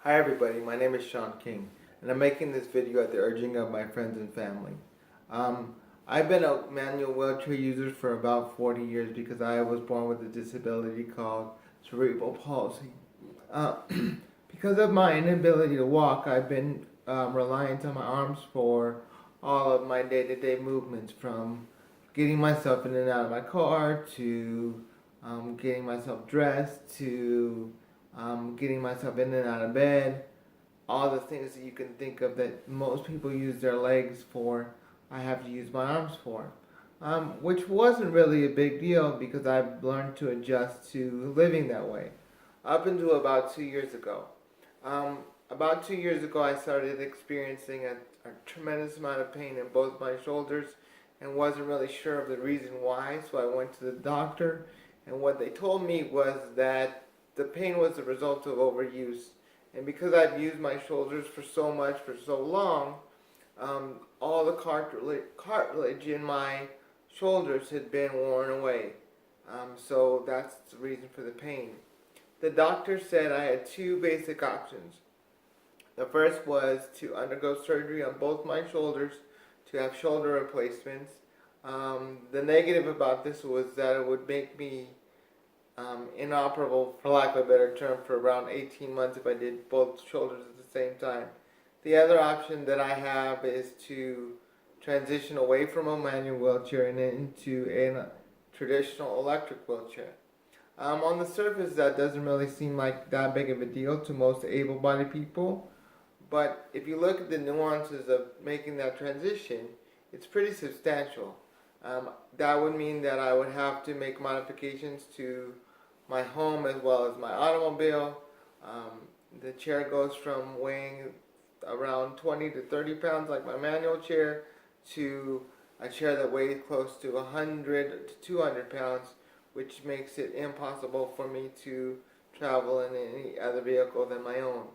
Hi everybody, my name is Shawn King, and I'm making this video at the urging of my friends and family. Um, I've been a manual wheelchair user for about 40 years because I was born with a disability called cerebral palsy. Uh, because of my inability to walk, I've been reliant on my arms for all of my day-to-day movements, from getting myself in and out of my car to getting myself dressed to getting myself in and out of bed. All the things that you can think of that most people use their legs for, I have to use my arms for. Which wasn't really a big deal because I've learned to adjust to living that way up until about 2 years ago. Um, about 2 years ago, I started experiencing a tremendous amount of pain in both my shoulders and wasn't really sure of the reason why, so I went to the doctor, and what they told me was that the pain was the result of overuse. And because I've used my shoulders for so much for so long, all the cartilage in my shoulders had been worn away. So that's the reason for the pain. The doctor said I had two basic options. The first was to undergo surgery on both my shoulders to have shoulder replacements. The negative about this was that it would make me inoperable, for lack of a better term, for around 18 months if I did both shoulders at the same time. The other option that I have is to transition away from a manual wheelchair and into a traditional electric wheelchair. On the surface, that doesn't really seem like that big of a deal to most able-bodied people, but if you look at the nuances of making that transition, it's pretty substantial. That would mean that I would have to make modifications to my home as well as my automobile. The chair goes from weighing around 20 to 30 pounds like my manual chair to a chair that weighs close to 100 to 200 pounds, which makes it impossible for me to travel in any other vehicle than my own.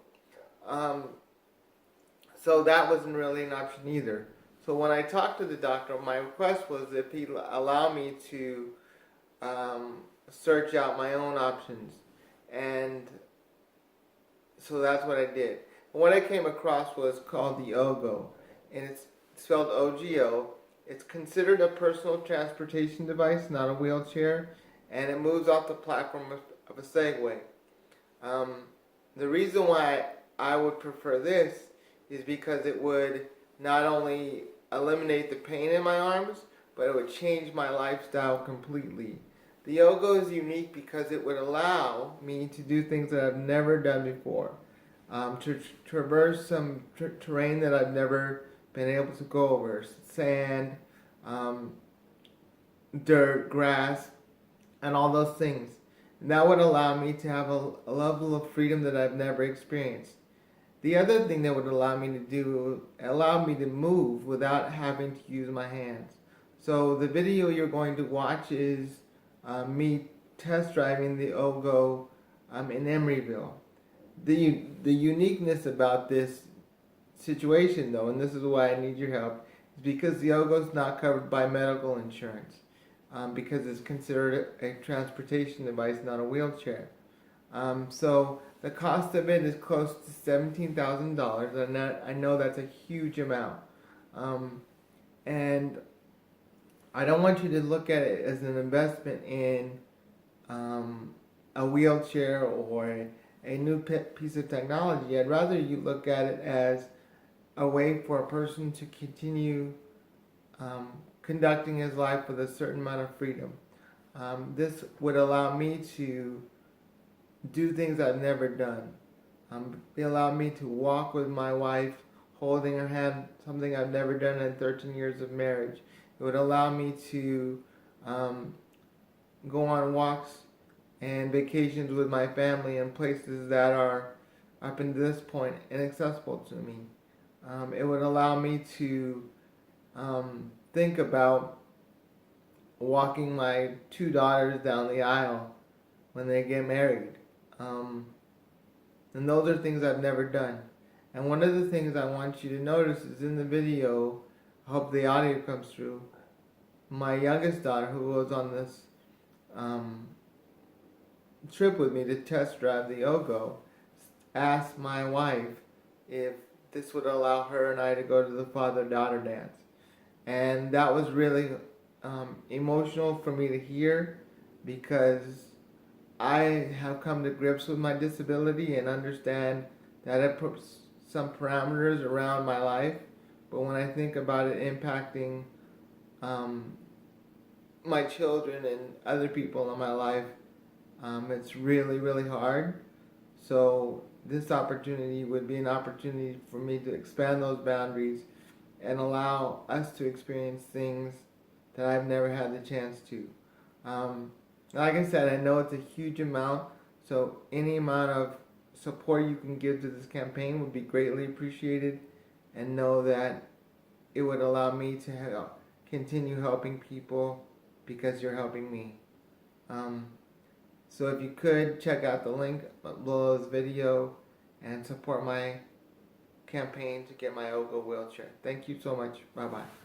So that wasn't really an option either. So when I talked to the doctor, my request was if he'd allow me to search out my own options. And so that's what I did. And what I came across was called the Ogo, and it's spelled OGO. It's considered a personal transportation device, not a wheelchair, and it moves off the platform of a Segway. The reason why I would prefer this is because it would not only eliminate the pain in my arms, but it would change my lifestyle completely. The Ogo is unique because it would allow me to do things that I've never done before. To traverse some terrain that I've never been able to go over. Sand, dirt, grass, and all those things. And that would allow me to have a level of freedom that I've never experienced. The other thing that would allow me to do, allow me to move without having to use my hands. So the video you're going to watch is me test driving the Ogo in Emeryville. The uniqueness about this situation, though, and this is why I need your help, is because the Ogo is not covered by medical insurance, because it's considered a transportation device, not a wheelchair. So the cost of it is close to $17,000, and I know that's a huge amount. And I don't want you to look at it as an investment in a wheelchair or a new piece of technology. I'd rather you look at it as a way for a person to continue conducting his life with a certain amount of freedom. This would allow me to do things I've never done. It allowed me to walk with my wife, holding her hand, something I've never done in 13 years of marriage. It would allow me to go on walks and vacations with my family in places that are, up until this point, inaccessible to me. It would allow me to think about walking my two daughters down the aisle when they get married. And those are things I've never done. And one of the things I want you to notice is in the video, I hope the audio comes through, my youngest daughter, who was on this trip with me to test drive the Ogo, asked my wife if this would allow her and I to go to the father-daughter dance. And that was really emotional for me to hear, because I have come to grips with my disability and understand that it puts some parameters around my life. But when I think about it impacting my children and other people in my life, it's really, really hard. So this opportunity would be an opportunity for me to expand those boundaries and allow us to experience things that I've never had the chance to. Like I said, I know it's a huge amount, so any amount of support you can give to this campaign would be greatly appreciated, and know that it would allow me to continue helping people because you're helping me. So if you could, check out the link below this video and support my campaign to get my Ogo wheelchair. Thank you so much. Bye-bye.